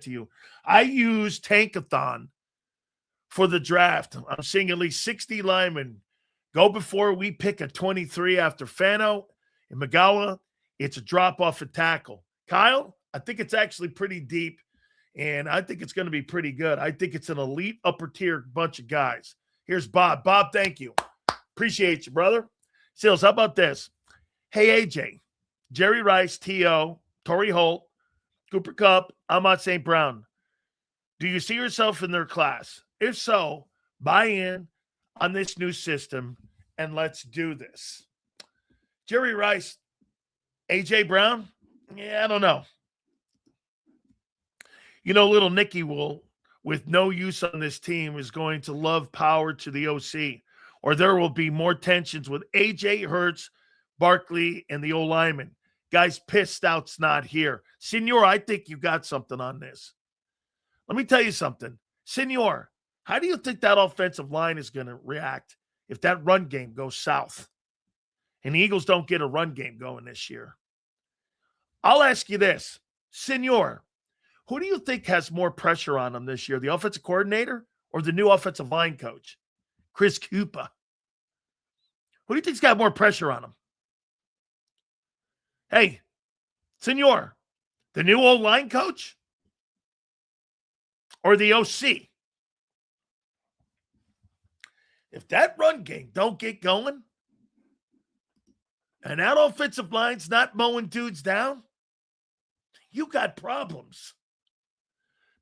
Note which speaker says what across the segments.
Speaker 1: to you. I use Tankathon for the draft. I'm seeing at least 60 linemen go before we pick a 23 after Fano and Magala. It's a drop-off at tackle. Kyle, I think it's actually pretty deep, and I think it's going to be pretty good. I think it's an elite upper-tier bunch of guys. Here's Bob. Bob, thank you. Appreciate you, brother. Seals, how about this? Hey, AJ, Jerry Rice, T.O., Torrey Holt, Cooper Kupp, Ahmad St. Brown. Do you see yourself in their class? If so, buy in on this new system, and let's do this. Jerry Rice, A.J. Brown? Yeah, I don't know. You know, little Nicky will, with no use on this team, is going to love power to the OC, or there will be more tensions with A.J. Hurts, Barkley, and the O-lineman. Guys pissed out's not here. Senor, I think you got something on this. Let me tell you something. Senor, how do you think that offensive line is going to react if that run game goes south and the Eagles don't get a run game going this year? I'll ask you this. Senor, who do you think has more pressure on them this year, the offensive coordinator or the new offensive line coach, Chris Cooper? Who do you think's got more pressure on him? Hey, Senor, the new old line coach or the OC? If that run game don't get going and that offensive line's not mowing dudes down, you got problems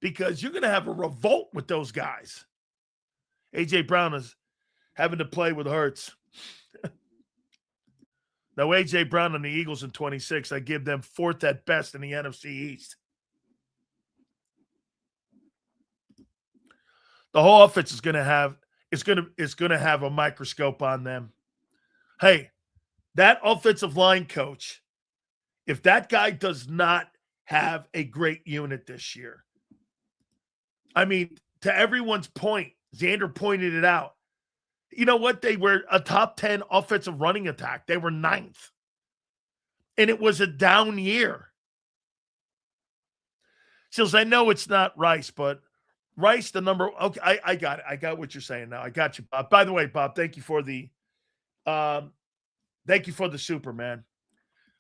Speaker 1: because you're going to have a revolt with those guys. A.J. Brown is having to play with Hurts. Now, A.J. Brown and the Eagles in 26, I give them fourth at best in the NFC East. The whole offense is going to have a microscope on them. Hey, that offensive line coach, if that guy does not have a great unit this year, I mean, to everyone's point, Xander pointed it out. You know what? They were a top 10 offensive running attack. They were 9th. And it was a down year. Seals, I know it's not Rice, but Rice, the number. Okay, I got it. I got what you're saying now. I got you, Bob. By the way, Bob, thank you for the super, man.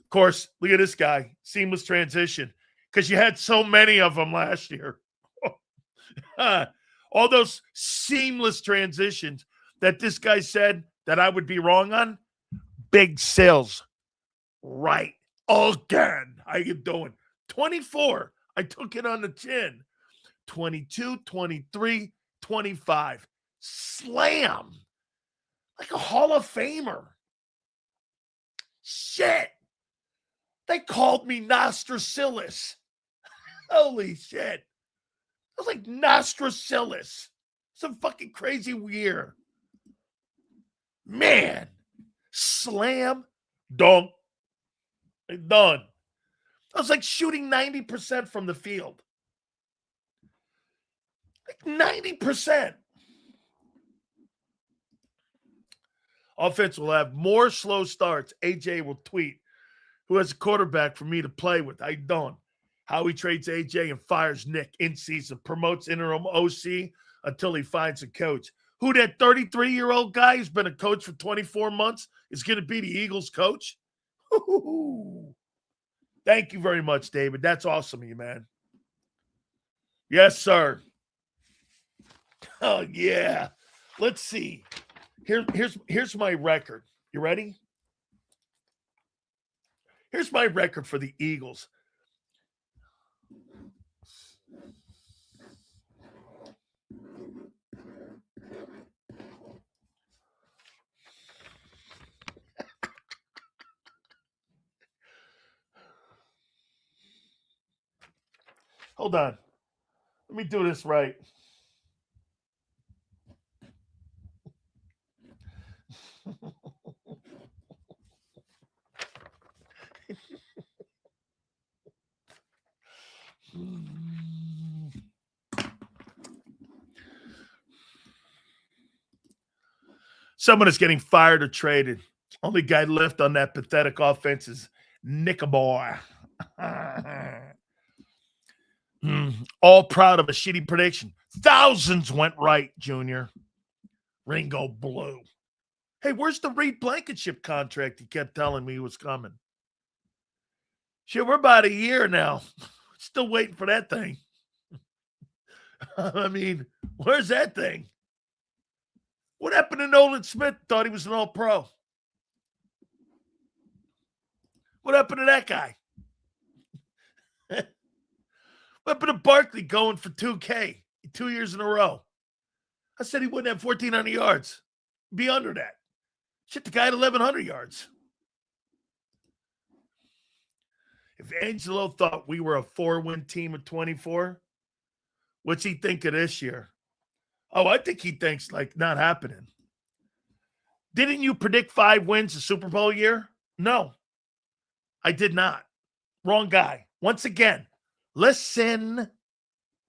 Speaker 1: Of course, look at this guy. Seamless transition. Because you had so many of them last year. All those seamless transitions that this guy said that I would be wrong on. Big sales. Right. Again. How you doing? 24. I took it on the chin. 22, 23, 25. Slam. Like a Hall of Famer. Shit. They called me Nostracillus. Holy shit. I was like Nostracillus. Some fucking crazy year. Man. Slam. Dunk. Done. I was like shooting 90% from the field. Like 90%. Offense will have more slow starts. AJ will tweet, who has a quarterback for me to play with? I don't. How he trades AJ and fires Nick in season, promotes interim OC until he finds a coach. Who that 33-year-old guy who's been a coach for 24 months is going to be the Eagles coach? Ooh. Thank you very much, David. That's awesome of you, man. Yes, sir. Oh, yeah. Let's see. Here's my record. You ready? Here's my record for the Eagles. Hold on. Let me do this right. Someone is getting fired or traded. Only guy left on that pathetic offense is Nickaboy. All proud of a shitty prediction. Thousands went right, Junior. Ringo Blue. Hey, where's the Reed Blankenship contract he kept telling me was coming? Shit, we're about a year now. Still waiting for that thing. I mean, where's that thing? What happened to Nolan Smith? Thought he was an all-pro. What happened to that guy? What happened to Barkley going for 2K 2 years in a row? I said he wouldn't have 1,400 yards. Be under that. Shit, the guy had 1,100 yards. If Angelo thought we were a 4-win team at 24, what's he think of this year? Oh, I think he thinks like not happening. Didn't you predict 5 wins a Super Bowl year? No, I did not. Wrong guy. Once again, listen.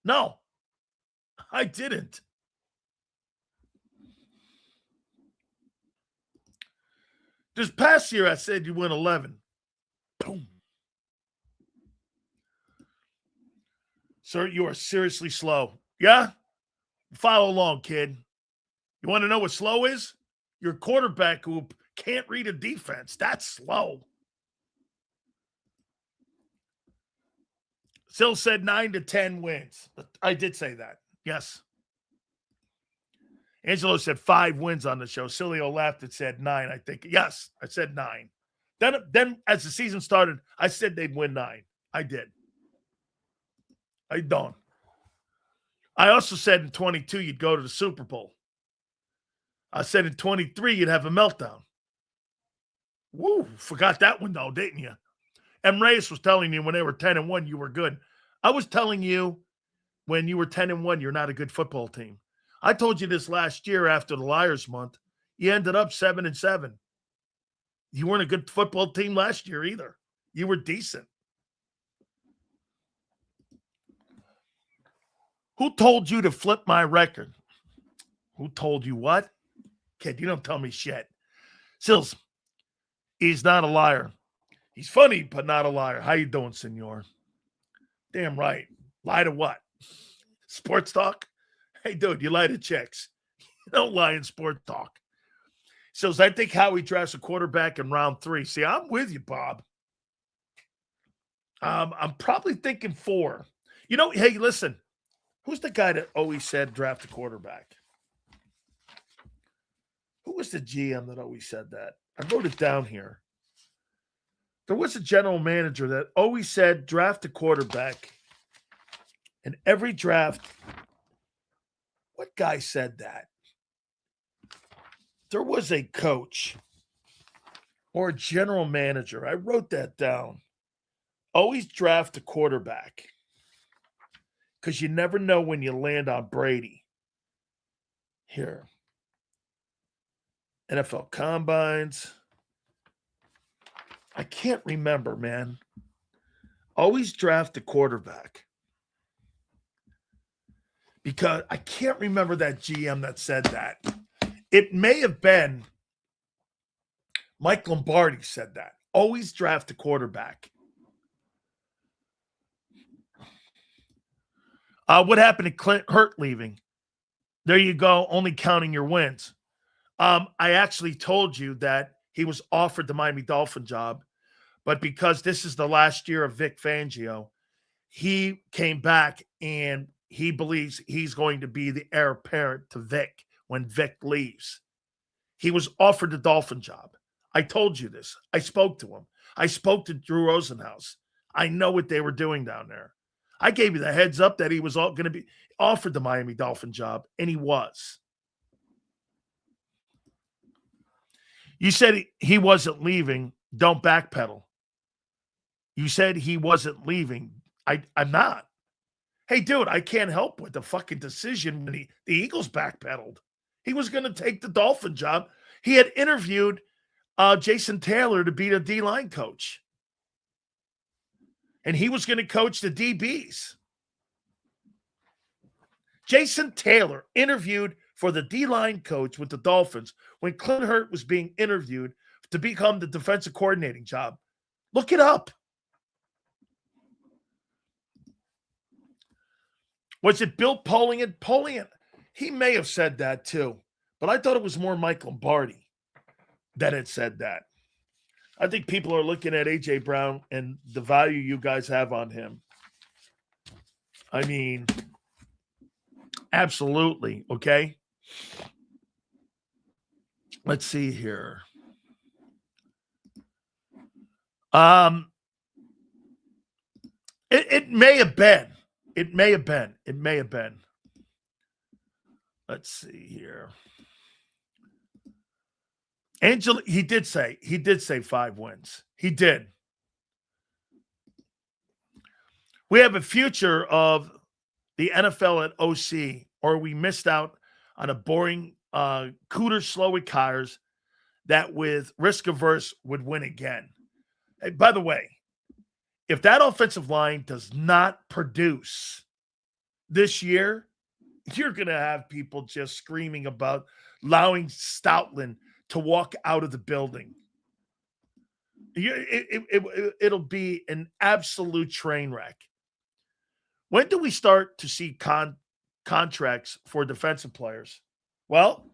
Speaker 1: No, I didn't. This past year, I said you win 11. Boom. Sir, you are seriously slow. Yeah? Follow along, kid. You want to know what slow is? Your quarterback who can't read a defense. That's slow. Sil said 9 to 10 wins. I did say that. Yes. Angelo said 5 wins on the show. Sileo laughed and said 9, I think. Yes, I said 9. Then as the season started, I said they'd win 9. I did. I don't. I also said in 22 you'd go to the Super Bowl. I said in 23 you'd have a meltdown. Woo, forgot that one though, didn't you? M. Reyes was telling you when they were 10-1 you were good. I was telling you when you were 10-1 you're not a good football team. I told you this last year after the Liars Month. You ended up 7-7. You weren't a good football team last year either. You were decent. Who told you to flip my record? Who told you what? Kid, you don't tell me shit. Sills, he's not a liar. He's funny, but not a liar. How you doing, senor? Damn right. Lie to what? Sports talk? Hey, dude, you lie to chicks. You don't lie in sports talk. Sills, I think Howie drafts a quarterback in round 3. See, I'm with you, Bob. I'm probably thinking 4. You know, hey, listen. Who's the guy that always said draft a quarterback? Who was the GM that always said that? I wrote it down here. There was a general manager that always said draft a quarterback. And every draft, what guy said that? There was a coach or a general manager. I wrote that down. Always draft a quarterback. Because you never know when you land on Brady. Here. NFL Combines. I can't remember, man. Always draft a quarterback. Because I can't remember that GM that said that. It may have been Mike Lombardi said that. Always draft a quarterback. What happened to Clint Hurtt leaving? There you go, only counting your wins. I actually told you that he was offered the Miami Dolphin job, but because this is the last year of Vic Fangio, he came back and he believes he's going to be the heir apparent to Vic when Vic leaves. He was offered the Dolphin job. I told you this. I spoke to him. I spoke to Drew Rosenhaus. I know what they were doing down there. I gave you the heads up that he was going to be offered the Miami Dolphin job, and he was. You said he wasn't leaving. Don't backpedal. You said he wasn't leaving. I'm not. Hey, dude, I can't help with the fucking decision when the Eagles backpedaled. He was going to take the Dolphin job. He had interviewed Jason Taylor to be the D-line coach. And he was going to coach the DBs. Jason Taylor interviewed for the D-line coach with the Dolphins when Clint Hurtt was being interviewed to become the defensive coordinating job. Look it up. Was it Bill Polian? Polian, he may have said that too, but I thought it was more Mike Lombardi that had said that. I think people are looking at A.J. Brown and the value you guys have on him. I mean, absolutely, okay? Let's see here. It may have been. It may have been. It may have been. Let's see here. Angela, he did say 5 wins. He did. We have a future of the NFL at OC, or we missed out on a boring cooter Slowick hires that with risk averse would win again. Hey, by the way, if that offensive line does not produce this year, you're going to have people just screaming about allowing Stoutland to walk out of the building. It'll be an absolute train wreck. When do we start to see contracts for defensive players? Well,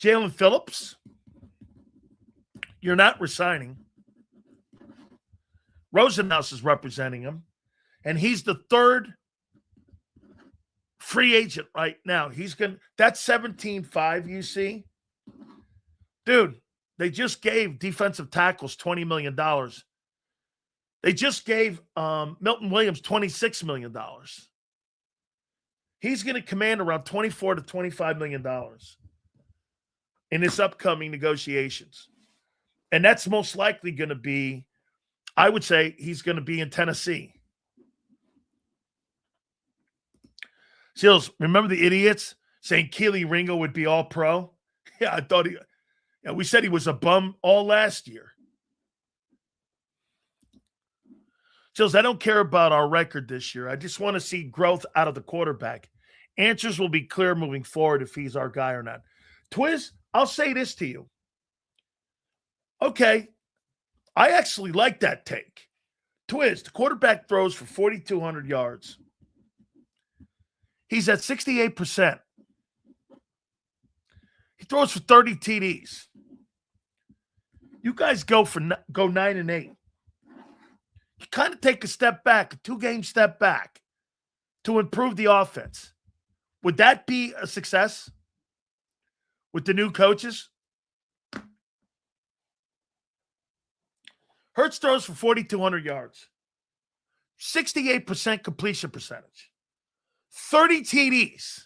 Speaker 1: Jalen Phillips, you're not resigning. Rosenhaus is representing him, and he's the third free agent right now. He's going to, that's 17.5 you see. Dude, they just gave defensive tackles $20 million. They just gave Milton Williams $26 million. He's going to command around $24 to $25 million in this upcoming negotiations. And that's most likely going to be, I would say he's going to be in Tennessee. Seals, remember the idiots saying Keely Ringo would be all pro? Yeah, I thought we said he was a bum all last year. Seals, I don't care about our record this year. I just want to see growth out of the quarterback. Answers will be clear moving forward if he's our guy or not. Twiz, I'll say this to you. Okay, I actually like that take. Twiz, the quarterback throws for 4,200 yards. He's at 68%. He throws for 30 TDs. You guys go 9-8. You kind of take a step back, a 2-game step back to improve the offense. Would that be a success with the new coaches? Hurts throws for 4,200 yards. 68% completion percentage. 30 TDs.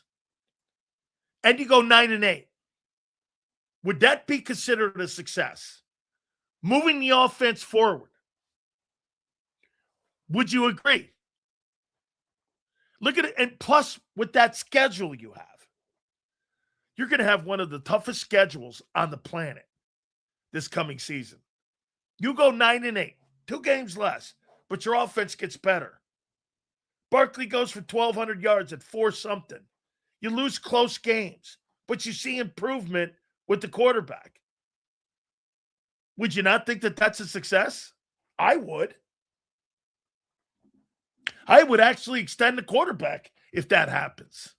Speaker 1: And you go 9-8. Would that be considered a success? Moving the offense forward. Would you agree? Look at it. And plus, with that schedule you have, you're going to have one of the toughest schedules on the planet this coming season. You go 9-8, 2 games less, but your offense gets better. Barkley goes for 1,200 yards at 4-something. You lose close games, but you see improvement with the quarterback. Would you not think that that's a success? I would. I would actually extend the quarterback if that happens.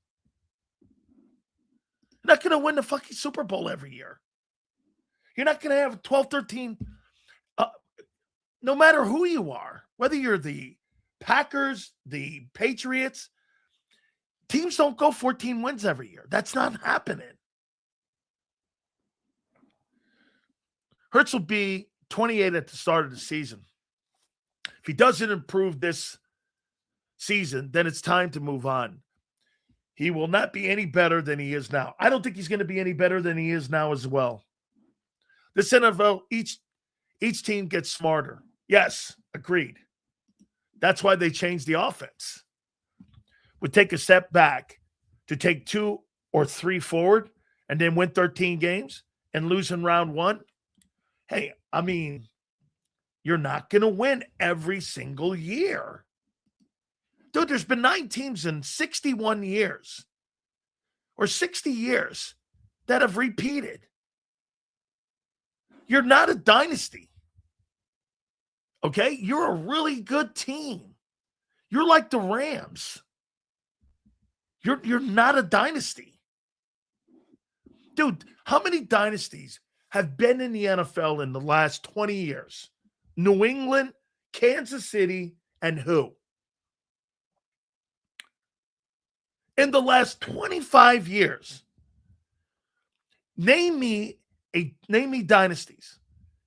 Speaker 1: You're not going to win the fucking Super Bowl every year. You're not going to have 12, 13, no matter who you are, whether you're the Packers, the Patriots, teams don't go 14 wins every year. That's not happening. Hurts will be 28 at the start of the season. If he doesn't improve this season, then it's time to move on. He will not be any better than he is now. I don't think he's going to be any better than he is now as well. This NFL, each team gets smarter. Yes, agreed. That's why they changed the offense. Would take a step back to take 2 or 3 forward and then win 13 games and lose in round 1. Hey, I mean, you're not going to win every single year. Dude, there's been 9 teams in 61 years or 60 years that have repeated. You're not a dynasty. Okay? You're a really good team. You're like the Rams. You're not a dynasty. Dude, how many dynasties have been in the NFL in the last 20 years? New England, Kansas City, and who? In the last 25 years, name me dynasties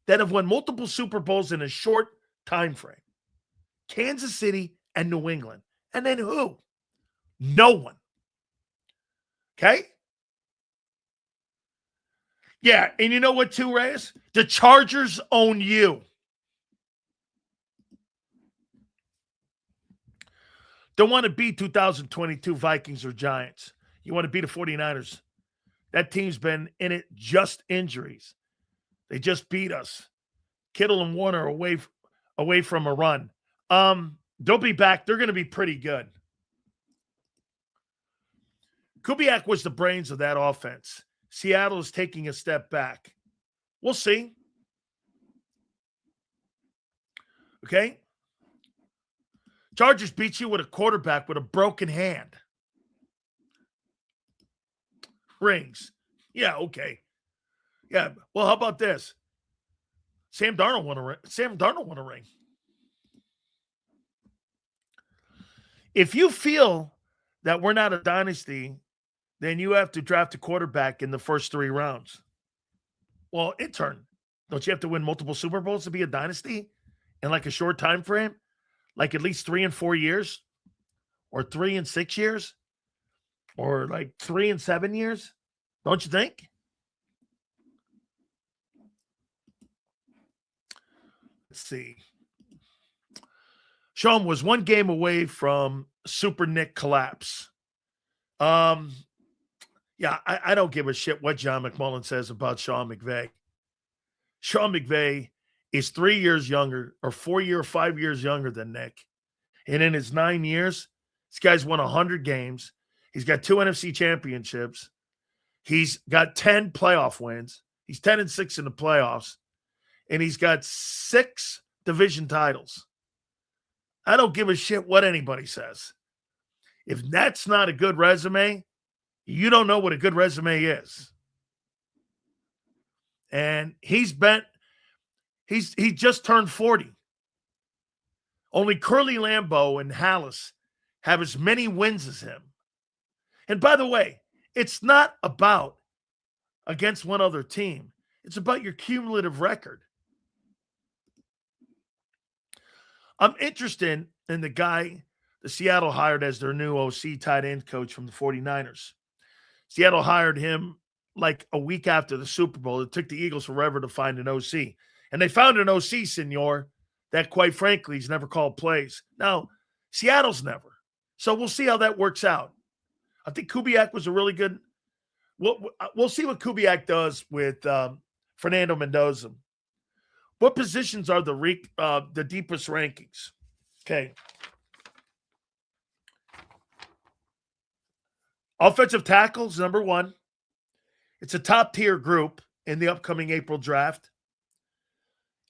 Speaker 1: that have won multiple Super Bowls in a short time frame. Kansas City and New England. And then who? No one. Okay? Yeah, and you know what, too, Reyes? The Chargers own you. Don't want to beat 2022 Vikings or Giants. You want to beat the 49ers. That team's been in it, just injuries. They just beat us. Kittle and Warner away from a run. They'll be back. They're going to be pretty good. Kubiak was the brains of that offense. Seattle is taking a step back. We'll see. Okay? Chargers beat you with a quarterback with a broken hand. Rings. Yeah, okay. Yeah, well, how about this? Sam Darnold won a ring. If you feel that we're not a dynasty, then you have to draft a quarterback in the first 3 rounds. Well, intern, don't you have to win multiple Super Bowls to be a dynasty in like a short time frame? Like at least 3 and 4 years? Or 3 and 6 years? Or like 3 and 7 years? Don't you think? Let's see. Sean was 1 game away from Super Nick collapse. Yeah, I don't give a shit what John McMullen says about Sean McVay. Sean McVay is 3 years younger or 5 years younger than Nick. And in his 9 years, this guy's won 100 games. He's got 2 NFC championships. He's got 10 playoff wins. He's 10-6 in the playoffs. And he's got 6 division titles. I don't give a shit what anybody says. If that's not a good resume, you don't know what a good resume is. And he just turned 40. Only Curly Lambeau and Hallis have as many wins as him. And by the way, it's not about against one other team. It's about your cumulative record. I'm interested in the guy the Seattle hired as their new OC tight end coach from the 49ers. Seattle hired him like a week after the Super Bowl. It took the Eagles forever to find an OC. And they found an OC, senor, that quite frankly, he's never called plays. Now, Seattle's never. So we'll see how that works out. I think Kubiak was a really good – we'll see what Kubiak does with Fernando Mendoza. What positions are the deepest rankings? Okay. Offensive tackles, number 1. It's a top-tier group in the upcoming April draft.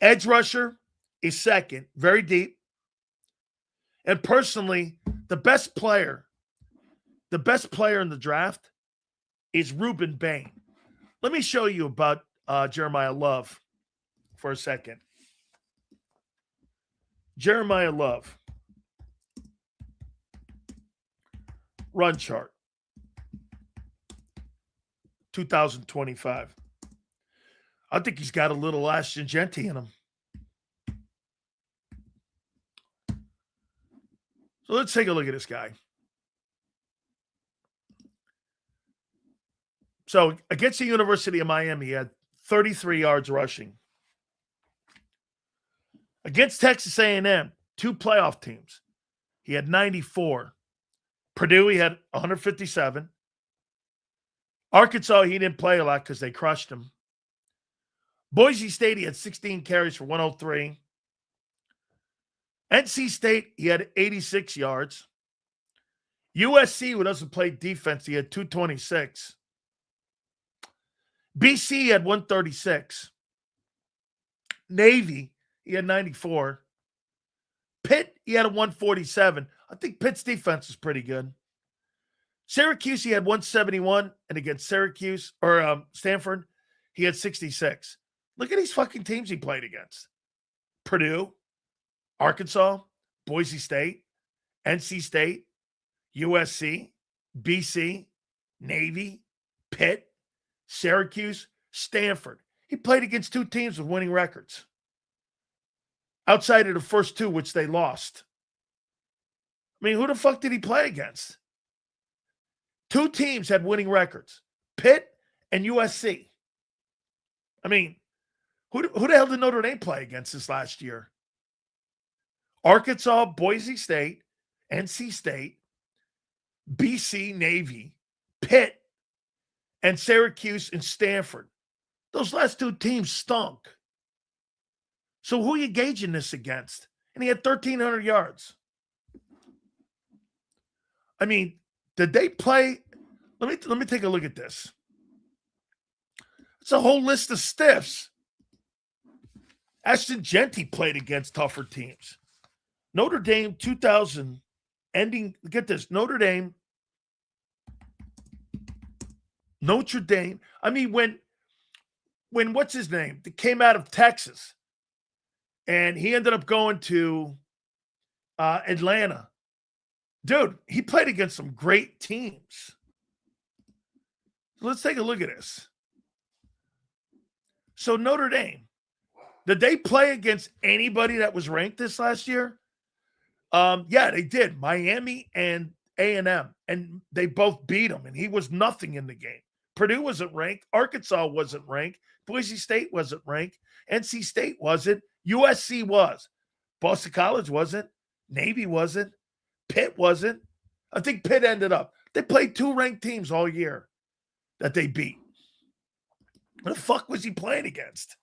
Speaker 1: Edge rusher is 2nd, very deep. And personally, the best player in the draft is Reuben Bain. Let me show you about Jeremiah Love for a second. Jeremiah Love. Run chart. 2025. I think he's got a little Ashton Genty in him. So let's take a look at this guy. So against the University of Miami, he had 33 yards rushing. Against Texas A&M, 2 playoff teams, he had 94. Purdue, he had 157. Arkansas, he didn't play a lot because they crushed him. Boise State, he had 16 carries for 103. NC State, he had 86 yards. USC, who doesn't play defense, he had 226. BC had 136. Navy, he had 94. Pitt, he had a 147. I think Pitt's defense is pretty good. Syracuse, he had 171, and against Syracuse or Stanford, he had 66. Look at these fucking teams he played against: Purdue, Arkansas, Boise State, NC State, USC, BC, Navy, Pitt, Syracuse, Stanford. He played against 2 teams with winning records, outside of the first 2, which they lost. I mean, who the fuck did he play against? 2 teams had winning records, Pitt and USC. I mean, who the hell did Notre Dame play against this last year? Arkansas, Boise State, NC State, BC, Navy, Pitt, and Syracuse and Stanford. Those last 2 teams stunk. So who are you gauging this against? And he had 1,300 yards. I mean, did they play? Let me take a look at this. It's a whole list of stiffs. Ashton Genty played against tougher teams. Notre Dame 2000 ending. Get this, Notre Dame. I mean, when what's his name? That came out of Texas, and he ended up going to Atlanta. Dude, he played against some great teams. Let's take a look at this. So Notre Dame, did they play against anybody that was ranked this last year? Yeah, they did. Miami and A&M, and they both beat him, and he was nothing in the game. Purdue wasn't ranked. Arkansas wasn't ranked. Boise State wasn't ranked. NC State wasn't. USC was. Boston College wasn't. Navy wasn't. Pitt wasn't. I think Pitt ended up. They played 2 ranked teams all year that they beat. What the fuck was he playing against?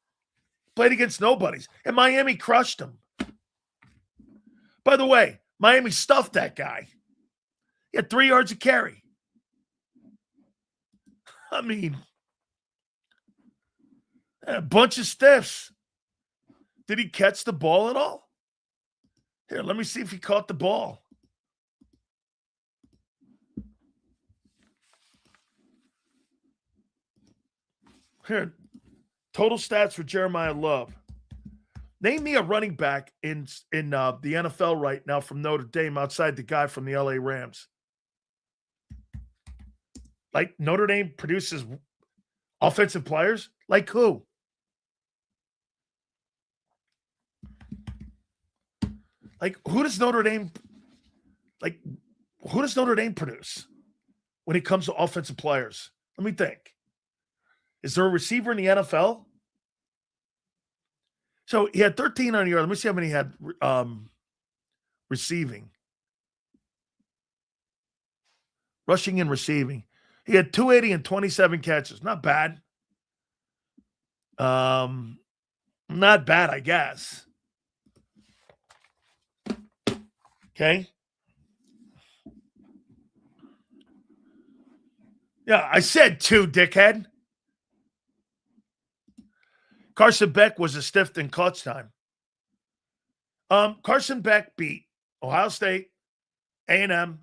Speaker 1: Played against nobodies. And Miami crushed him. By the way, Miami stuffed that guy. He had 3 yards of carry. I mean, a bunch of stiffs. Did he catch the ball at all? Here, let me see if he caught the ball. Here, total stats for Jeremiah Love. Name me a running back in the NFL right now from Notre Dame outside the guy from the LA Rams. Like, Notre Dame produces offensive players? Like who? Like, who does Notre Dame produce when it comes to offensive players? Let me think. Is there a receiver in the NFL? So he had 1,300 yards. Let me see how many he had receiving. Rushing and receiving. He had 280 and 27 catches. Not bad. Not bad, I guess. Okay. Yeah, I said 2, dickhead. Carson Beck was a stiff in clutch time. Carson Beck beat Ohio State, A&M,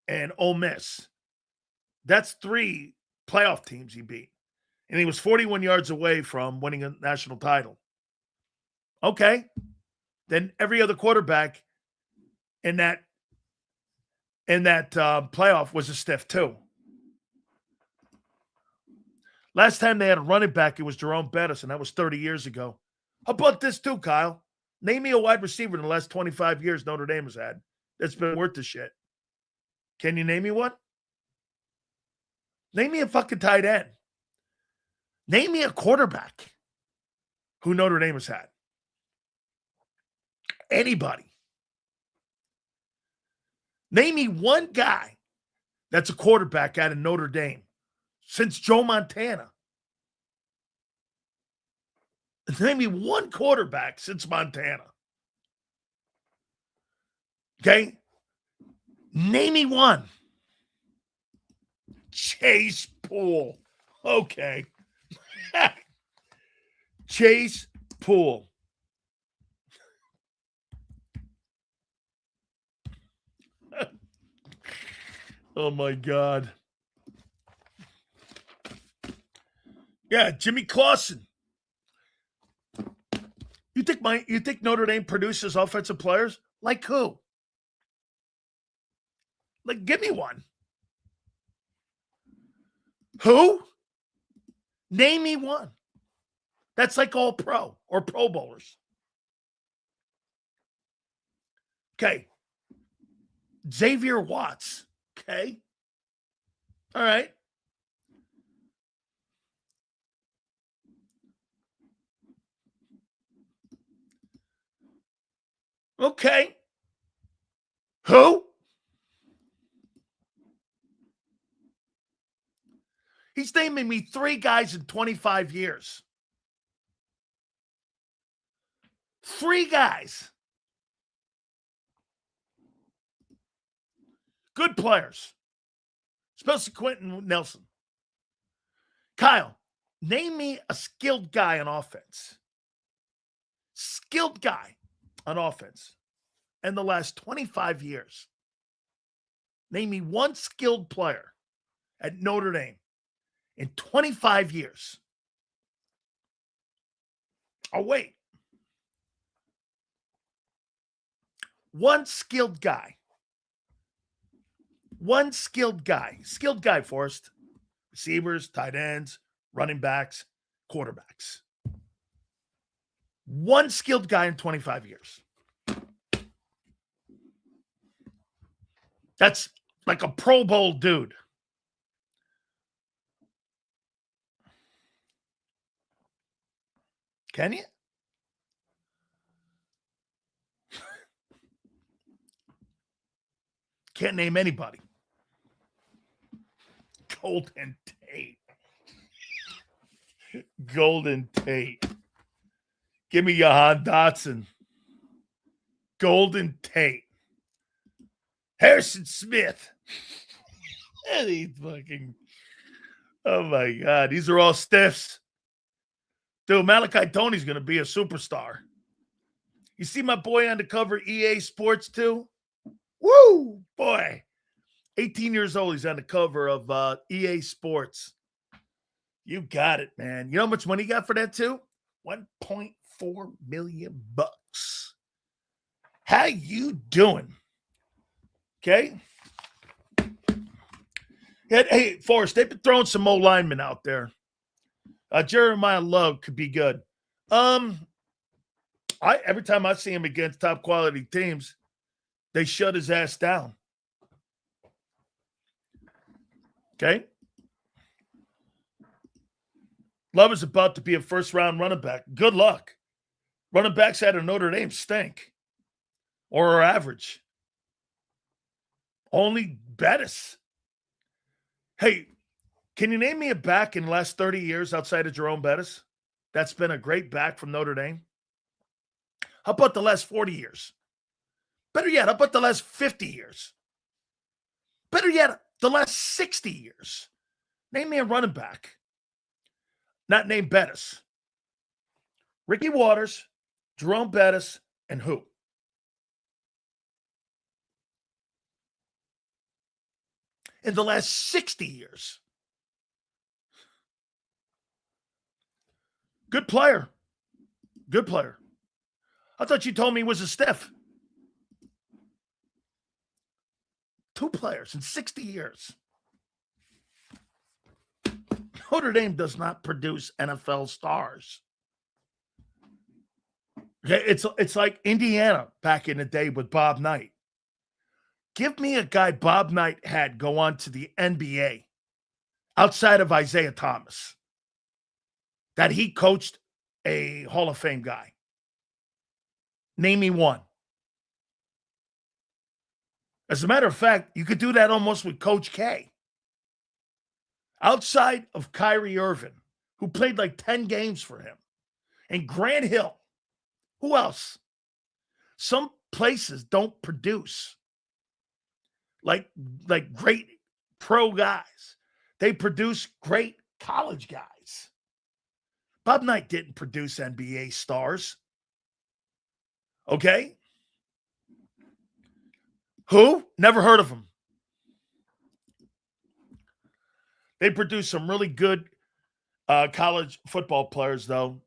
Speaker 1: and Ole Miss. That's 3 playoff teams he beat. And he was 41 yards away from winning a national title. Okay. Then every other quarterback in that playoff was a stiff too. Last time they had a running back, it was Jerome Bettis, and that was 30 years ago. How about this too, Kyle? Name me a wide receiver in the last 25 years Notre Dame has had that's been worth the shit. Can you name me one? Name me a fucking tight end. Name me a quarterback who Notre Dame has had. Anybody. Name me one guy that's a quarterback out of Notre Dame since Joe Montana. Name me one quarterback since Montana. Okay? Name me one. Chase Poole. Okay. Chase Poole. Oh, my God. Yeah, Jimmy Clausen. You think Notre Dame produces offensive players? Like who? Like, give me one. Who? Name me one. That's like all pro or pro bowlers. Okay. Xavier Watts. Okay. All right. Okay. Who? He's naming me 3 guys in 25 years. 3 guys. Good players. Especially Quentin Nelson. Kyle, name me a skilled guy on offense. Skilled guy on offense in the last 25 years. Name me one skilled player at Notre Dame in 25 years. Oh, wait. One skilled guy. One skilled guy. Skilled guy, Forrest. Receivers, tight ends, running backs, quarterbacks. One skilled guy in 25 years. That's like a Pro Bowl dude. Can you? Can't name anybody. Golden Tate. Golden Tate. Give me Jahan Dotson. Golden Tate. Harrison Smith. And he's fucking, oh my God. These are all stiffs. Dude, Malachi Tony's going to be a superstar. You see my boy on the cover EA Sports too? Woo, boy. 18 years old. He's on the cover of EA Sports. You got it, man. You know how much money he got for that too? $1.4 million. How you doing? Okay. Hey, Forrest, they've been throwing some old linemen out there. Jeremiah Love could be good. Every time I see him against top quality teams, they shut his ass down. Okay. Love is about to be a first-round running back. Good luck. Running backs out of Notre Dame stink or are average. Only Bettis. Hey, can you name me a back in the last 30 years outside of Jerome Bettis that's been a great back from Notre Dame? How about the last 40 years? Better yet, how about the last 50 years? Better yet, the last 60 years. Name me a running back. Not named Bettis. Ricky Waters, Jerome Bettis, and who? In the last 60 years. Good player. Good player. I thought you told me he was a stiff. 2 players in 60 years. Notre Dame does not produce NFL stars. Okay, it's like Indiana back in the day with Bob Knight. Give me a guy Bob Knight had go on to the NBA outside of Isaiah Thomas that he coached a Hall of Fame guy. Name me one. As a matter of fact, you could do that almost with Coach K. Outside of Kyrie Irving, who played like 10 games for him, and Grant Hill. Who else? Some places don't produce like great pro guys. They produce great college guys. Bob Knight didn't produce NBA stars. Okay? Who? Never heard of him. They produce some really good college football players, though.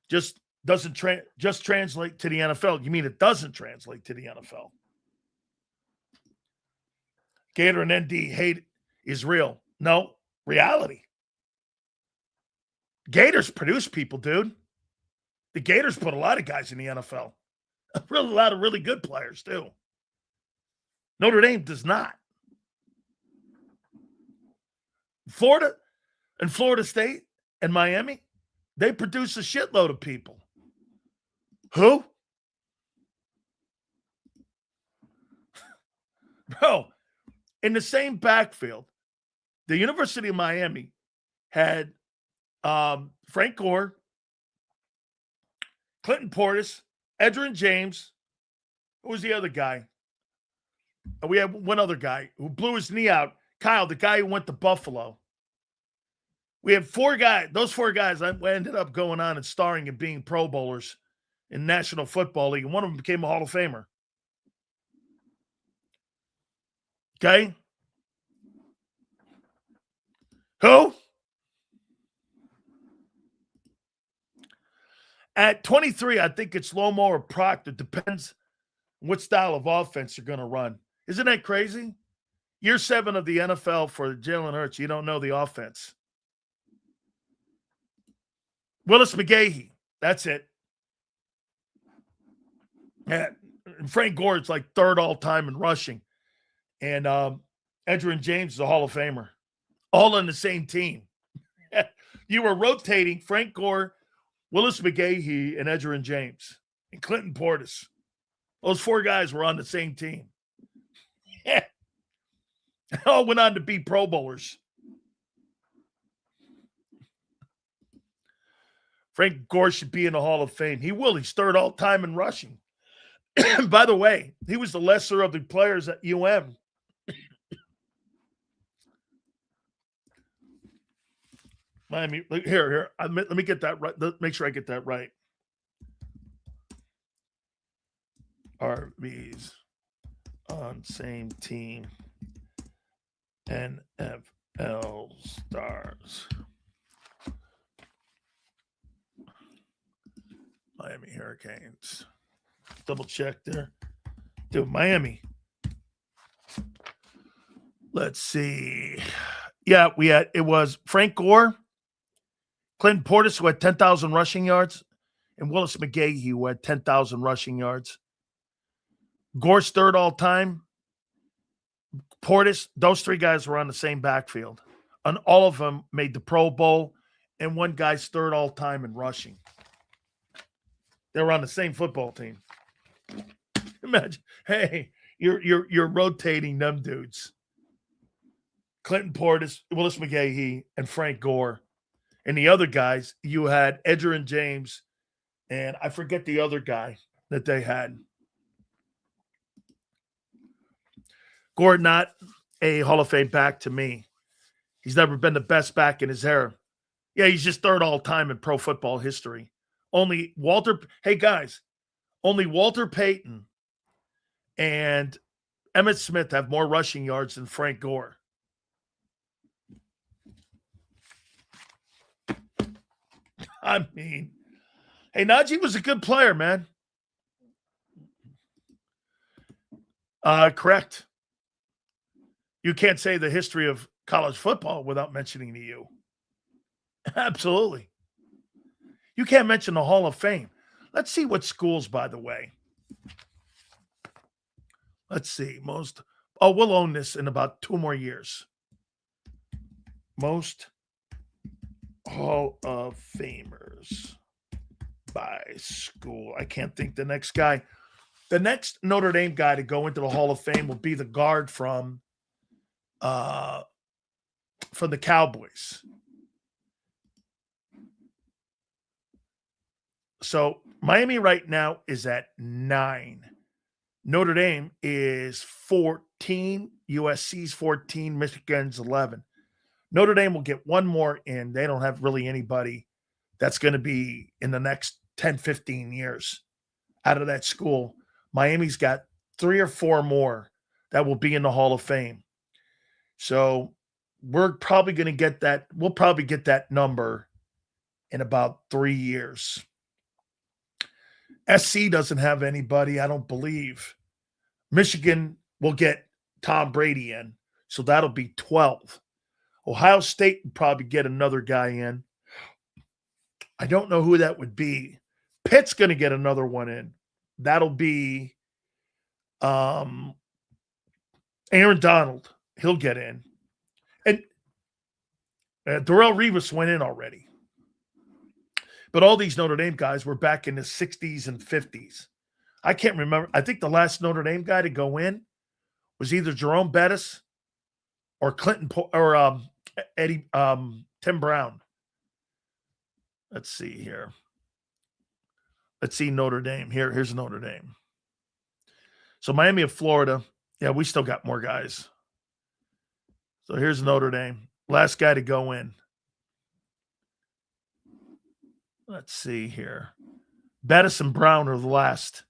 Speaker 1: Just doesn't translate to the NFL. You mean it doesn't translate to the NFL? Gator and ND hate is real. No, reality. Gators produce people, dude. The Gators put a lot of guys in the NFL. A lot of really good players, too. Notre Dame does not. Florida and Florida State and Miami, they produce a shitload of people. Who? Bro, in the same backfield, the University of Miami had Frank Gore, Clinton Portis, Edgerrin James. Who was the other guy? We had one other guy who blew his knee out. Kyle, the guy who went to Buffalo. We had 4 guys. Those 4 guys ended up going on and starring and being Pro Bowlers in National Football League. And one of them became a Hall of Famer. Okay? Who? At 23, I think it's Lomo or Proctor. Depends what style of offense you're going to run. Isn't that crazy? Year 7 of the NFL for Jalen Hurts. You don't know the offense. Willis McGahee. That's it. And Frank Gore is like 3rd all-time in rushing. And Edgerrin James is a Hall of Famer. All on the same team. You were rotating Frank Gore, Willis McGahee, and Edgerrin James. And Clinton Portis. Those 4 guys were on the same team. Yeah. All went on to be Pro Bowlers. Frank Gore should be in the Hall of Fame. He will. He's 3rd all-time in rushing. By the way, he was the lesser of the players at UM. Miami, here. Let me get that right. Make sure I get that right. RBs on same team. NFL stars. Miami Hurricanes. Double check there. Dude, Miami. Let's see. Yeah, it was Frank Gore, Clinton Portis, who had 10,000 rushing yards, and Willis McGahee, who had 10,000 rushing yards. Gore's 3rd all-time. Portis, those 3 guys were on the same backfield. And all of them made the Pro Bowl, and one guy's 3rd all-time in rushing. They were on the same football team. Imagine, hey, you're rotating them dudes. Clinton Portis, Willis McGahee, and Frank Gore. And the other guys, you had Edgerrin James, and I forget the other guy that they had. Gore, not a Hall of Fame back to me. He's never been the best back in his era. Yeah, he's just 3rd all-time in pro football history. Only Walter Payton and Emmitt Smith have more rushing yards than Frank Gore. I mean, hey, Najee was a good player, man. Correct. You can't say the history of college football without mentioning the U. Absolutely. You can't mention the Hall of Fame. Let's see what schools, by the way. Let's see. We'll own this in about 2 more years. Most Hall of Famers by school. I can't think the next guy. The next Notre Dame guy to go into the Hall of Fame will be the guard from the Cowboys. So Miami right now is at 9. Notre Dame is 14. USC's 14. Michigan's 11. Notre Dame will get one more in. They don't have really anybody that's going to be in the next 10, 15 years out of that school. Miami's got 3 or 4 more that will be in the Hall of Fame. So we're probably going to get that. We'll probably get that number in about 3 years. SC doesn't have anybody, I don't believe. Michigan will get Tom Brady in, so that'll be 12. Ohio State will probably get another guy in. I don't know who that would be. Pitt's going to get another one in. That'll be Aaron Donald. He'll get in. And Darrelle Revis went in already. But all these Notre Dame guys were back in the 60s and 50s. I can't remember. I think the last Notre Dame guy to go in was either Jerome Bettis or Tim Brown. Let's see here. Let's see Notre Dame. Here's Notre Dame. So Miami of Florida. Yeah, we still got more guys. So here's Notre Dame. Last guy to go in. Let's see here. Bettis and Brown are the last.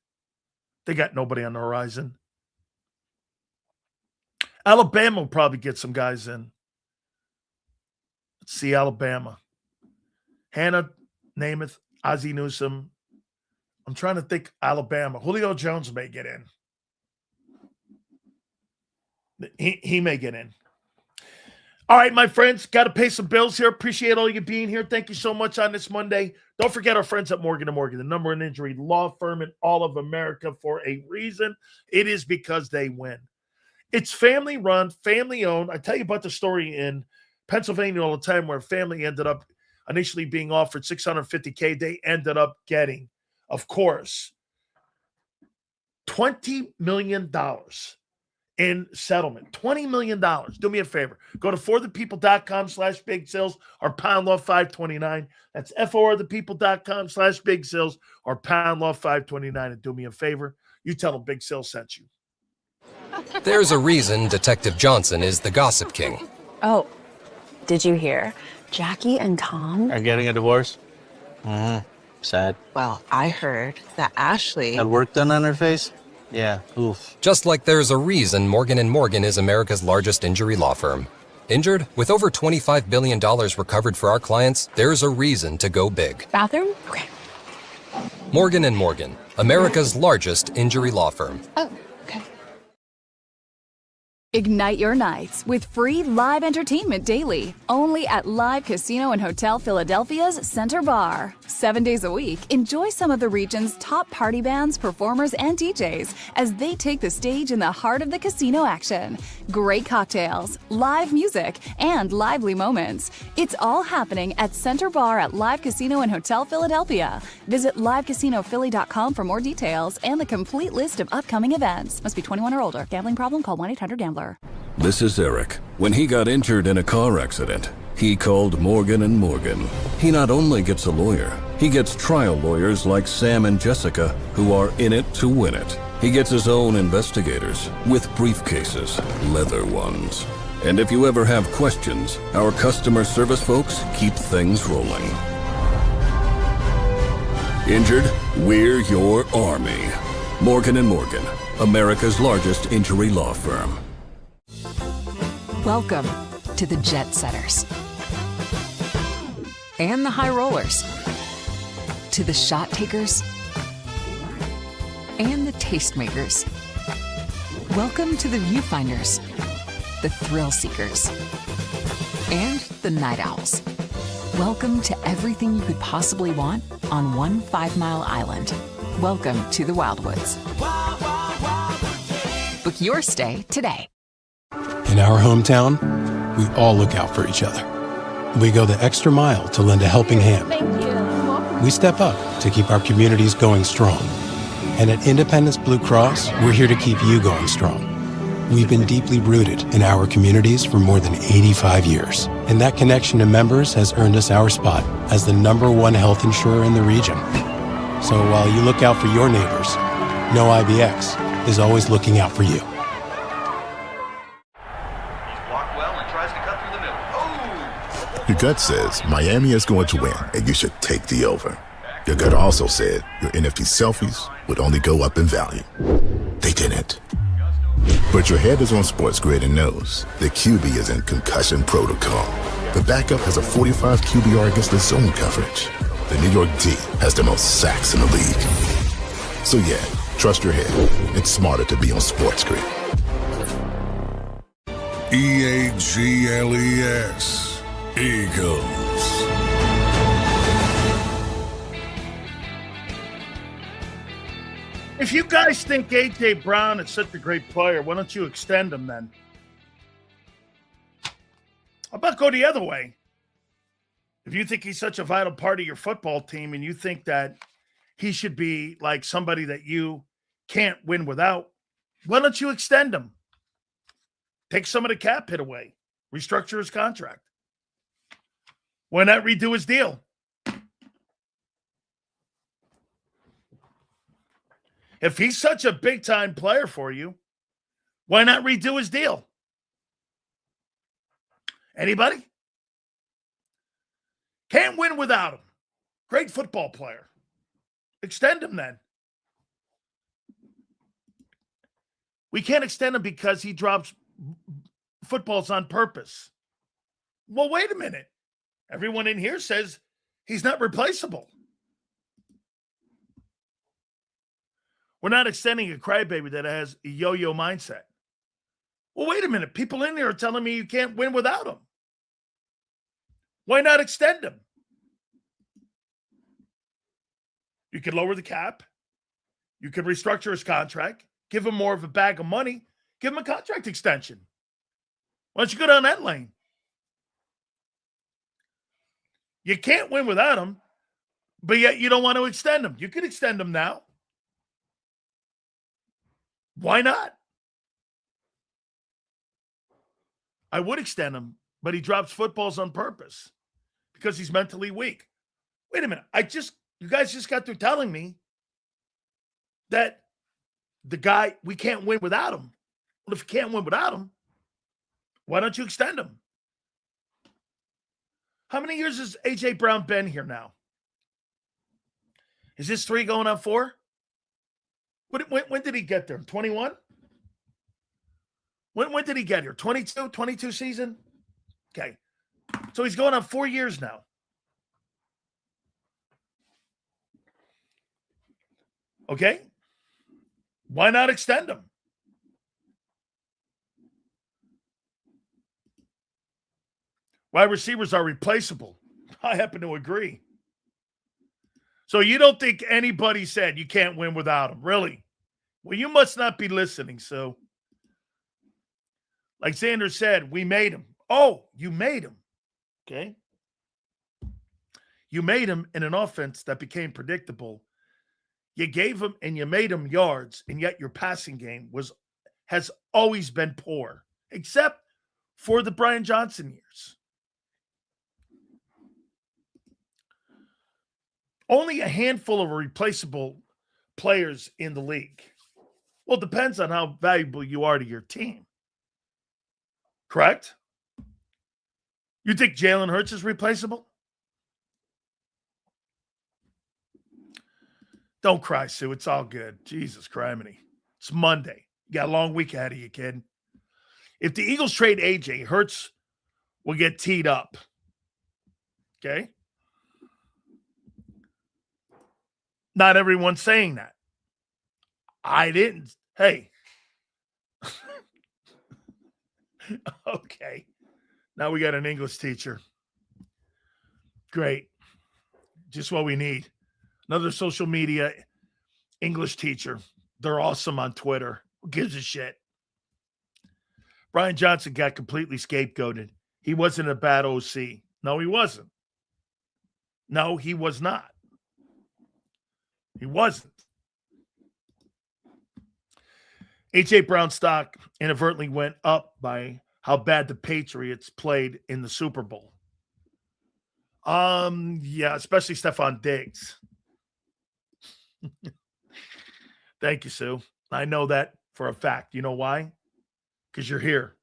Speaker 1: They got nobody on the horizon. Alabama will probably get some guys in. Let's see Alabama. Hannah, Namath, Ozzie Newsome. I'm trying to think Alabama. Julio Jones may get in. He may get in. All right, my friends, got to pay some bills here. Appreciate all you being here. Thank you so much on this Monday. Don't forget our friends at Morgan & Morgan, the number one injury law firm in all of America for a reason. It is because they win. It's family run, family owned. I tell you about the story in Pennsylvania all the time where a family ended up initially being offered $650K. They ended up getting, of course, $20 million in settlement. $20 million. Do me a favor. Go to forthepeople.com/big sales or pound law 529. That's forthepeople.com/big sales or pound law 529. And do me a favor. You tell them Big Sales sent you.
Speaker 2: There's a reason Detective Johnson is the gossip king.
Speaker 3: Oh, did you hear? Jackie and Tom
Speaker 4: are getting a divorce? Mm-hmm. Sad.
Speaker 3: Well, I heard that Ashley
Speaker 4: had work done on her face? Yeah, oof.
Speaker 2: Just like there's a reason Morgan & Morgan is America's largest injury law firm. Injured? With over $25 billion recovered for our clients, there's a reason to go big.
Speaker 3: Bathroom? Okay.
Speaker 2: Morgan & Morgan, America's largest injury law firm.
Speaker 3: Oh, okay.
Speaker 5: Ignite your nights with free live entertainment daily, only at Live Casino and Hotel Philadelphia's Center Bar. 7 days a week, enjoy some of the region's top party bands, performers, and DJs as they take the stage in the heart of the casino action. Great cocktails, live music, and lively moments. It's all happening at Center Bar at Live Casino and Hotel Philadelphia. Visit livecasinophilly.com for more details and the complete list of upcoming events. Must be 21 or older. Gambling problem? Call 1-800-GAMBLER.
Speaker 6: This is Eric. When he got injured in a car accident, he called Morgan & Morgan. He not only gets a lawyer, he gets trial lawyers like Sam and Jessica, who are in it to win it. He gets his own investigators with briefcases, leather ones. And if you ever have questions, our customer service folks keep things rolling. Injured? We're your army. Morgan & Morgan, America's largest injury law firm.
Speaker 7: Welcome to the Jet Setters and the High Rollers, to the Shot Takers and the Tastemakers. Welcome to the Viewfinders, the Thrill Seekers, and the Night Owls. Welcome to everything you could possibly want on one 5-mile island. Welcome to the Wildwoods. Book your stay today.
Speaker 8: In our hometown, we all look out for each other. We go the extra mile to lend a helping hand.
Speaker 5: Thank you.
Speaker 8: We step up to keep our communities going strong. And at Independence Blue Cross, we're here to keep you going strong. We've been deeply rooted in our communities for more than 85 years. And that connection to members has earned us our spot as the #1 health insurer in the region. So while you look out for your neighbors, know IBX is always looking out for you.
Speaker 9: Your gut says Miami is going to win, and you should take the over. Your gut also said your NFT selfies would only go up in value. They didn't. But your head is on sports grid and knows the QB is in concussion protocol. The backup has a 45 QBR against the zone coverage. The New York D has the most sacks in the league. So yeah, trust your head. It's smarter to be on sports grid.
Speaker 10: EAGLES, Eagles.
Speaker 1: If you guys think A.J. Brown is such a great player, why don't you extend him then? How about go the other way? If you think he's such a vital part of your football team and you think that he should be like somebody that you can't win without, why don't you extend him? Take some of the cap hit away. Restructure his contract. Why not redo his deal? If he's such a big-time player for you, why not redo his deal? Anybody? Can't win without him. Great football player. Extend him then. We can't extend him because he drops footballs on purpose. Well, wait a minute. Everyone in here says he's not replaceable. We're not extending a crybaby that has a yo-yo mindset. Well, wait a minute. People in there are telling me you can't win without him. Why not extend him? You could lower the cap. You could restructure his contract. Give him more of a bag of money. Give him a contract extension. Why don't you go down that lane? You can't win without him, but yet you don't want to extend him. You could extend him now. Why not? I would extend him, but he drops footballs on purpose because he's mentally weak. Wait a minute. You guys just got through telling me that the guy, we can't win without him. Well, if you can't win without him, why don't you extend him? How many years has A.J. Brown been here now? Is this 3 going on 4? When did he get there? 21? When did he get here? 22? 22 season? Okay. So he's going on 4 years now. Okay. Why not extend him? Wide receivers are replaceable. I happen to agree. So you don't think anybody said you can't win without him, really? Well, you must not be listening, so. Like Xander said, we made him. Oh, you made him. Okay. You made him in an offense that became predictable. You gave him and you made him yards, and yet your passing game has always been poor, except for the Brian Johnson years. Only a handful of replaceable players in the league. Well, it depends on how valuable you are to your team. Correct? You think Jalen Hurts is replaceable? Don't cry, Sue. It's all good. Jesus criminy. It's Monday. You got a long week ahead of you, kid. If the Eagles trade AJ, Hurts will get teed up. Okay? Not everyone's saying that. I didn't. Hey. Okay. Now we got an English teacher. Great. Just what we need. Another social media English teacher. They're awesome on Twitter. Who gives a shit? Brian Johnson got completely scapegoated. He wasn't a bad OC. No, he wasn't. No, he was not. He wasn't. A.J. Brown stock inadvertently went up by how bad the Patriots played in the Super Bowl. Yeah, especially Stephon Diggs. Thank you, Sue. I know that for a fact. You know why? Because you're here.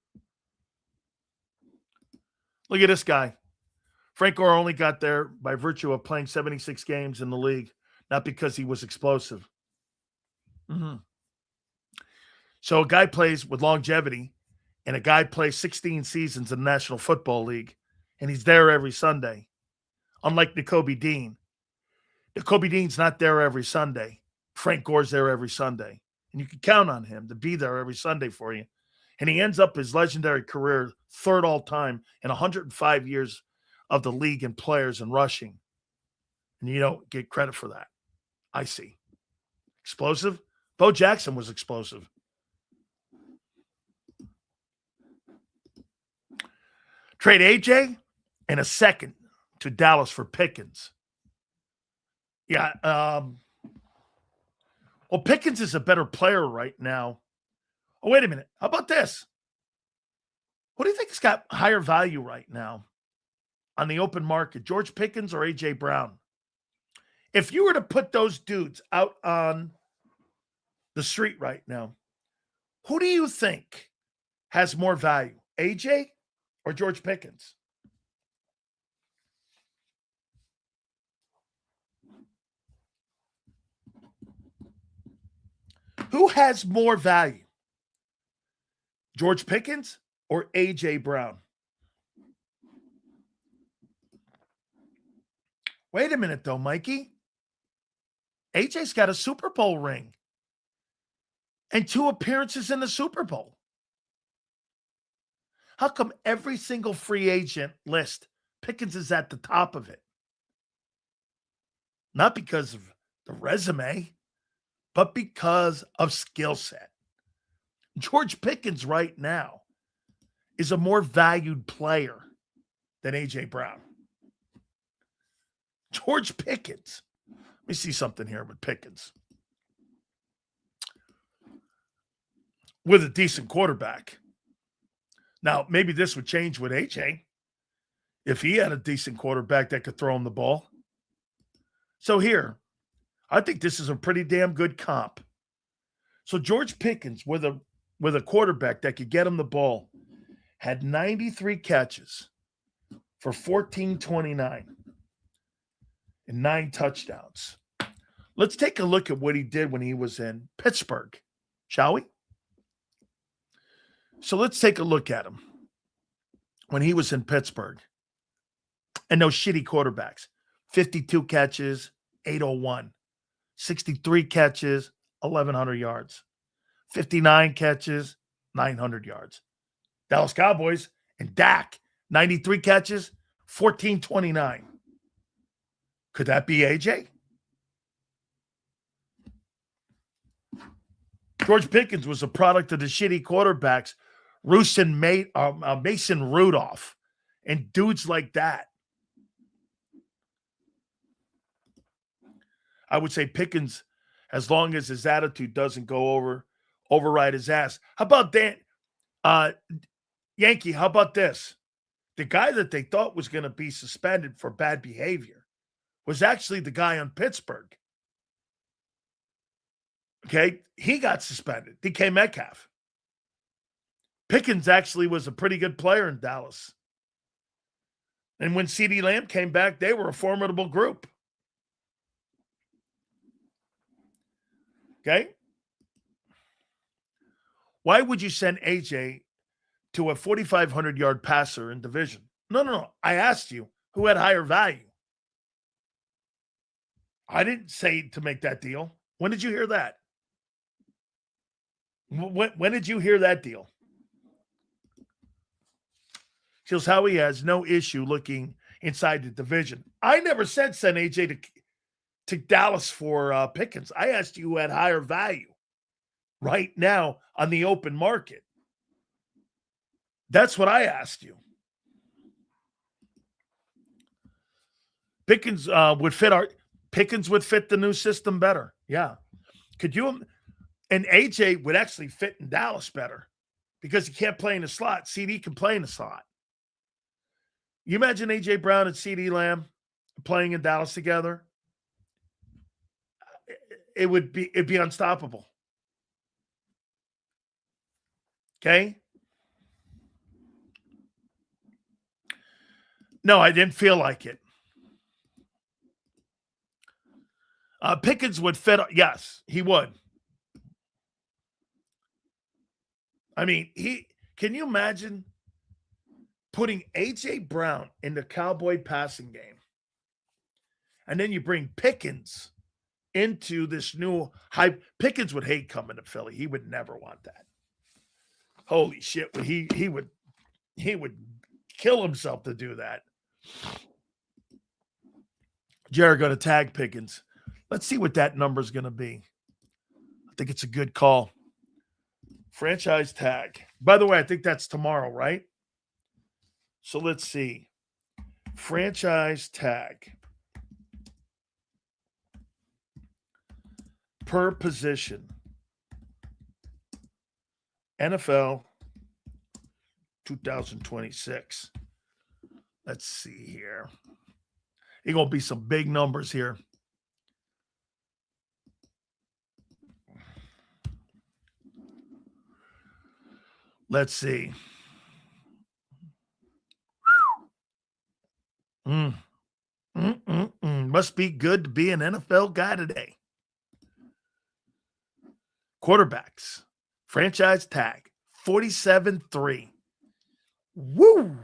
Speaker 1: Look at this guy. Frank Gore only got there by virtue of playing 76 games in the league, not because he was explosive. So a guy plays with longevity, and a guy plays 16 seasons in the National Football League, and he's there every Sunday. Unlike Nakobe Dean. Nakobe Dean's not there every Sunday. Frank Gore's there every Sunday. And you can count on him to be there every Sunday for you. And he ends up his legendary career third all-time in 105 years of the league in players and rushing. And you don't get credit for that. I see. Explosive? Bo Jackson was explosive. Trade AJ and a second to Dallas for Pickens. Yeah. Well, Pickens is a better player right now. Oh, wait a minute. How about this? What do you think has got higher value right now on the open market? George Pickens or AJ Brown? If you were to put those dudes out on the street right now, who do you think has more value? AJ or George Pickens? Who has more value? George Pickens or AJ Brown? Wait a minute, though, Mikey. AJ's got a Super Bowl ring and 2 appearances in the Super Bowl. How come every single free agent list, Pickens is at the top of it? Not because of the resume, but because of skill set. George Pickens right now is a more valued player than A.J. Brown. George Pickens. Let me see something here with Pickens. With a decent quarterback. Now, maybe this would change with A.J. if he had a decent quarterback that could throw him the ball. So here, I think this is a pretty damn good comp. So George Pickens with a quarterback that could get him the ball had 93 catches for 1429 and 9 touchdowns. Let's take a look at what he did when he was in Pittsburgh, shall we? So let's take a look at him when he was in Pittsburgh. And those shitty quarterbacks. 52 catches, 801. 63 catches, 1,100 yards. 59 catches, 900 yards. Dallas Cowboys and Dak, 93 catches, 1429. Could that be AJ? George Pickens was a product of the shitty quarterbacks, Mason Rudolph, and dudes like that. I would say Pickens, as long as his attitude doesn't go override his ass. How about Dan? Yankee, how about this? The guy that they thought was going to be suspended for bad behavior was actually the guy on Pittsburgh. Okay? He got suspended. DK Metcalf. Pickens actually was a pretty good player in Dallas. And when CeeDee Lamb came back, they were a formidable group. Okay? Why would you send AJ to a 4,500-yard passer in division? No. I asked you who had higher value. I didn't say to make that deal. When did you hear that? When did you hear that deal? Shows how he has no issue looking inside the division. I never said send AJ to Dallas for Pickens. I asked you who had higher value right now on the open market. That's what I asked you. Pickens would fit the new system better. Yeah. Could you? And AJ would actually fit in Dallas better because he can't play in the slot. CD can play in the slot. You imagine AJ Brown and CeeDee Lamb playing in Dallas together? It'd be unstoppable. Okay? No, I didn't feel like it. Pickens would fit. Yes, he would. I mean, can you imagine putting A.J. Brown in the Cowboy passing game? And then you bring Pickens into this new hype. Pickens would hate coming to Philly. He would never want that. Holy shit. He would kill himself to do that. Jared going to tag Pickens. Let's see what that number is going to be. I think it's a good call. Franchise tag. By the way, I think that's tomorrow, right? So let's see. Franchise tag. Per position. NFL 2026. Let's see here. There's going to be some big numbers here. Let's see. Must be good to be an NFL guy today. Quarterbacks. Franchise tag. 47.3. Woo!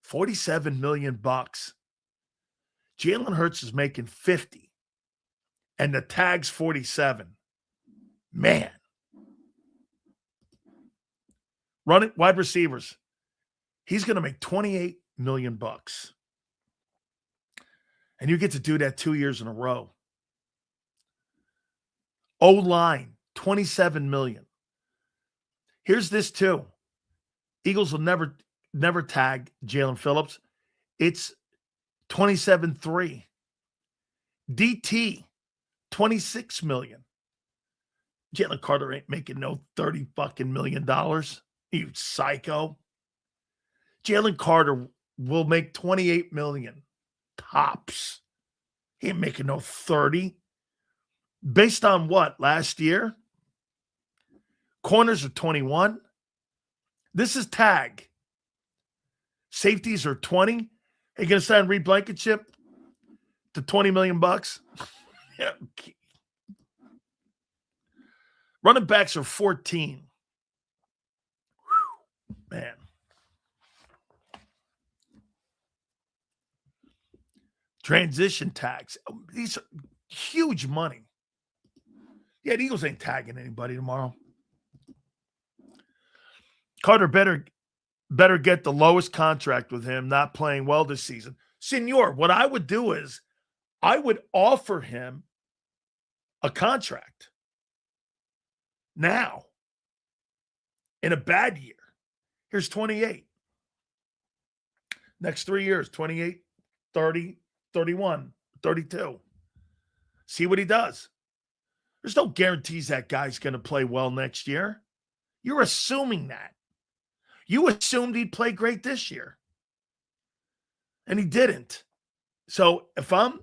Speaker 1: 47 million bucks. Jalen Hurts is making 50. And the tag's 47. Man. Running wide receivers. He's going to make 28 million bucks. And you get to do that 2 years in a row. O-line, 27 million. Here's this too. Eagles will never tag Jalen Phillips. It's 27.3. DT, 26 million. Jalen Carter ain't making no 30 fucking million dollars. You psycho. Jalen Carter will make 28 million. Tops. He ain't making no 30. Based on what? Last year? Corners are 21. This is tag. Safeties are 20. Are you going to sign Reed Blankenship to 20 million bucks? Yeah. Running backs are 14. Whew, man. Transition tags. These are huge money. Yeah, the Eagles ain't tagging anybody tomorrow. Carter better get the lowest contract with him, not playing well this season. Senor, what I would do is I would offer him a contract now in a bad year. Here's 28. Next 3 years, 28, 30, 31, 32. See what he does. There's no guarantees that guy's going to play well next year. You're assuming that. You assumed he'd play great this year. And he didn't. So if I'm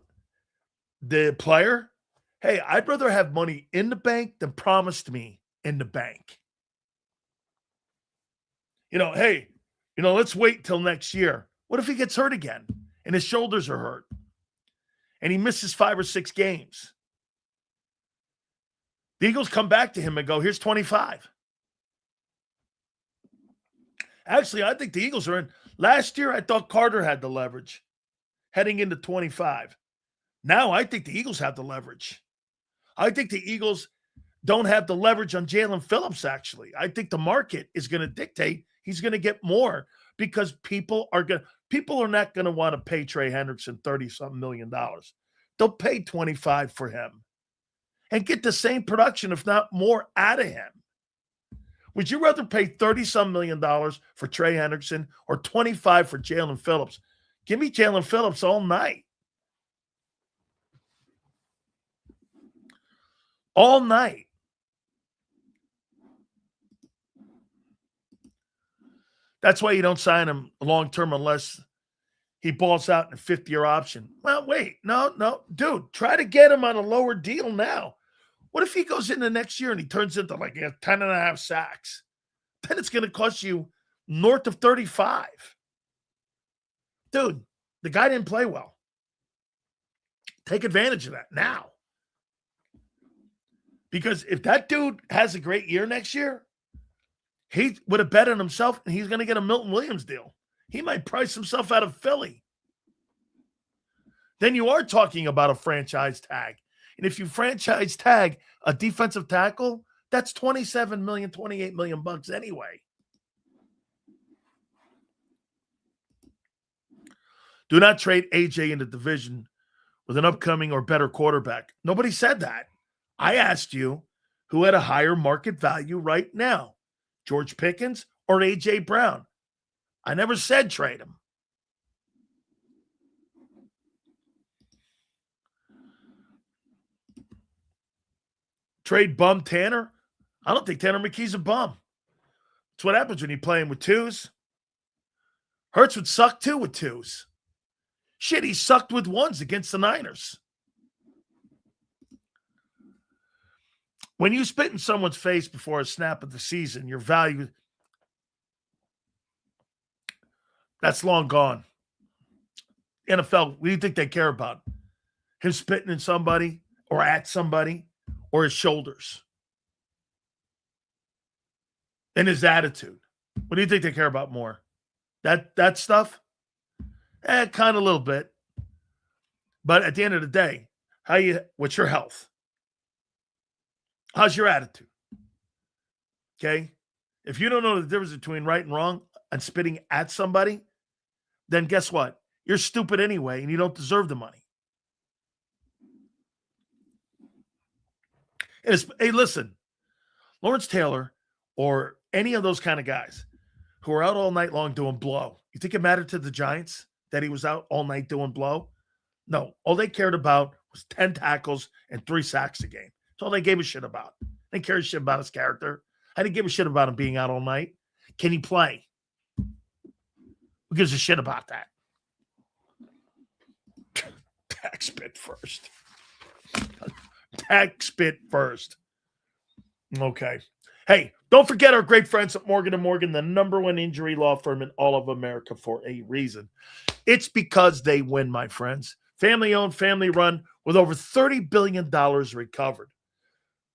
Speaker 1: the player, hey, I'd rather have money in the bank than promised me in the bank. Hey, let's wait till next year. What if he gets hurt again and his shoulders are hurt and he misses 5 or 6 games? The Eagles come back to him and go, here's 25. Actually, I think the Eagles are in. Last year, I thought Carter had the leverage heading into 25. Now, I think the Eagles have the leverage. I think the Eagles don't have the leverage on Jalen Phillips, actually. I think the market is going to dictate he's going to get more because people are not going to want to pay Trey Hendrickson $30-something million. They'll pay 25 for him and get the same production, if not more, out of him. Would you rather pay $30-some million for Trey Hendrickson or 25 for Jalen Phillips? Give me Jalen Phillips all night. All night. That's why you don't sign him long-term unless he balls out in a 5th-year option. Well, wait. No. Dude, try to get him on a lower deal now. What if he goes into next year and he turns into like 10.5 sacks? Then it's going to cost you north of 35. Dude, the guy didn't play well. Take advantage of that now. Because if that dude has a great year next year, He would have bet on himself, and he's going to get a Milton Williams deal. He might price himself out of Philly. Then you are talking about a franchise tag. And if you franchise tag a defensive tackle, that's $27 million, $28 million bucks anyway. Do not trade AJ in the division with an upcoming or better quarterback. Nobody said that. I asked you who had a higher market value right now, George Pickens or AJ Brown. I never said trade him. Trade bum Tanner? I don't think Tanner McKee's a bum. That's what happens when you play him with twos. Hurts would suck too with twos. Shit, he sucked with ones against the Niners. When you spit in someone's face before a snap of the season, your value, that's long gone. NFL, what do you think they care about? Him spitting in somebody or at somebody or his shoulders? And his attitude. What do you think they care about more? That stuff? Kind of a little bit. But at the end of the day, what's your health? How's your attitude? Okay? If you don't know the difference between right and wrong and spitting at somebody, then guess what? You're stupid anyway, and you don't deserve the money. Hey, listen, Lawrence Taylor or any of those kind of guys who are out all night long doing blow, you think it mattered to the Giants that he was out all night doing blow? No. All they cared about was 10 tackles and 3 sacks a game. That's all they gave a shit about. They didn't care a shit about his character. I didn't give a shit about him being out all night. Can he play? Who gives a shit about that? Tag spit first. Tag spit first. Okay. Hey, don't forget our great friends at Morgan & Morgan, the #1 injury law firm in all of America for a reason. It's because they win, my friends. Family-owned, family-run, with over $30 billion recovered.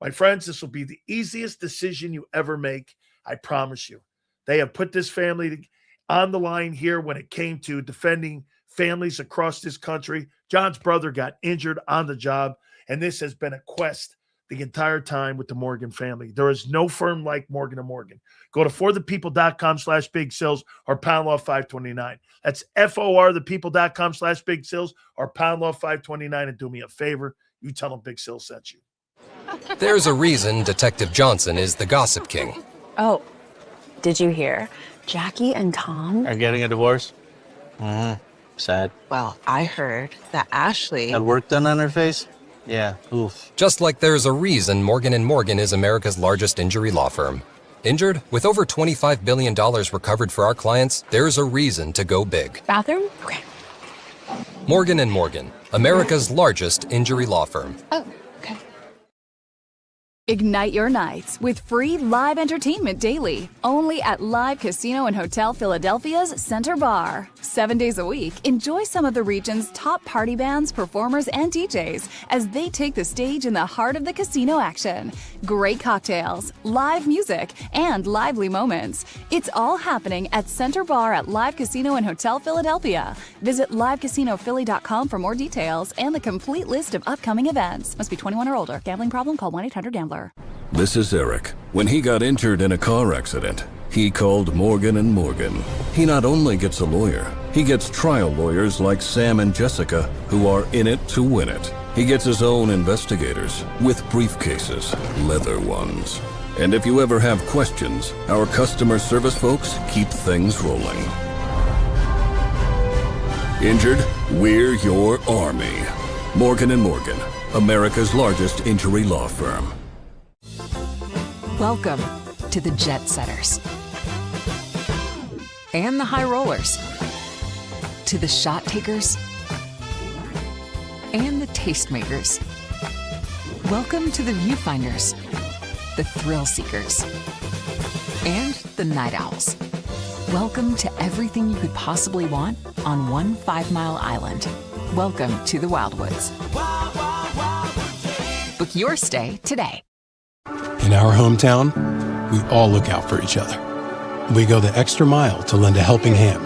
Speaker 1: My friends, this will be the easiest decision you ever make, I promise you. They have put this family on the line here when it came to defending families across this country. John's brother got injured on the job, and this has been a quest the entire time with the Morgan family. There is no firm like Morgan & Morgan. Go to forthepeople.com/big sales or pound law 529. That's FORthepeople.com/big sales or pound law 529. And do me a favor, you tell them Big Sales sent you.
Speaker 2: There's a reason Detective Johnson is the gossip king.
Speaker 3: Oh, did you hear? Jackie and Tom
Speaker 4: Are getting a divorce? Sad.
Speaker 11: Well, I heard that Ashley
Speaker 4: Had work done on her face? Yeah, oof.
Speaker 2: Just like there's a reason Morgan & Morgan is America's largest injury law firm. Injured? With over $25 billion recovered for our clients, there's a reason to go big.
Speaker 3: bathroom? Okay.
Speaker 2: Morgan & Morgan, America's largest injury law firm.
Speaker 3: Oh, okay.
Speaker 5: Ignite your nights with free live entertainment daily, only at Live Casino and Hotel Philadelphia's Center Bar. 7 days a week, enjoy some of the region's top party bands, performers, and DJs as they take the stage in the heart of the casino action. Great cocktails, live music, and lively moments. It's all happening at Center Bar at Live Casino and Hotel Philadelphia. Visit livecasinophilly.com for more details and the complete list of upcoming events. Must be 21 or older. Gambling problem? Call 1-800-GAMBLER.
Speaker 6: This is Eric. When he got injured in a car accident, he called Morgan & Morgan. He not only gets a lawyer, he gets trial lawyers like Sam and Jessica who are in it to win it. He gets his own investigators with briefcases, leather ones. And if you ever have questions, our customer service folks keep things rolling. Injured? We're your army. Morgan & Morgan, America's largest injury law firm.
Speaker 7: Welcome to the Jet Setters and the High Rollers, to the Shot Takers and the Tastemakers. Welcome to the Viewfinders, the Thrill Seekers, and the Night Owls. Welcome to everything you could possibly want on one 5-mile island. Welcome to the Wildwoods. Book your stay today.
Speaker 8: In our hometown, we all look out for each other. We go the extra mile to lend a helping hand.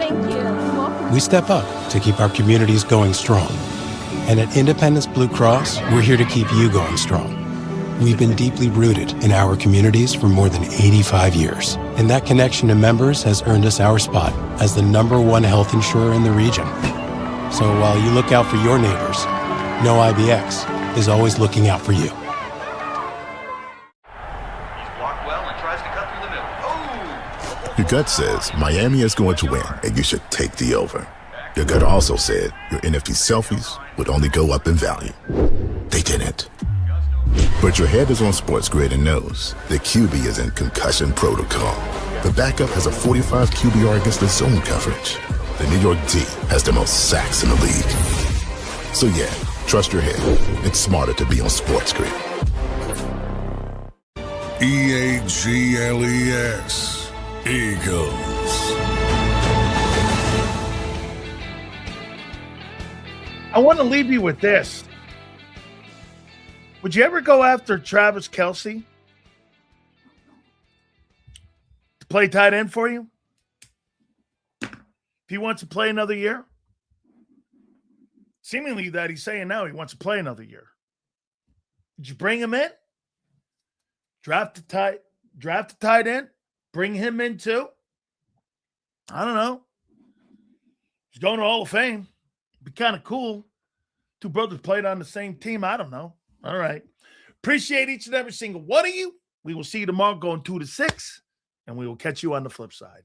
Speaker 8: We step up to keep our communities going strong. And at Independence Blue Cross, we're here to keep you going strong. We've been deeply rooted in our communities for more than 85 years. And that connection to members has earned us our spot as the #1 health insurer in the region. So while you look out for your neighbors, know IBX is always looking out for you.
Speaker 9: Your gut says Miami is going to win and you should take the over. Your gut also said your NFT selfies would only go up in value. They didn't. But your head is on Sports Grid and knows the QB is in concussion protocol. The backup has a 45 QBR against the zone coverage. The New York D has the most sacks in the league. So yeah, trust your head. It's smarter to be on Sports Grid.
Speaker 10: EAGLES. Eagles.
Speaker 1: I want to leave you with this. Would you ever go after Travis Kelce to play tight end for you? If he wants to play another year? Seemingly that he's saying now he wants to play another year. Did you bring him in? Draft a tight end? Bring him in too? I don't know. He's going to Hall of Fame. Be kind of cool. Two brothers played on the same team. I don't know. All right. Appreciate each and every single one of you. We will see you tomorrow going 2 to 6, and we will catch you on the flip side.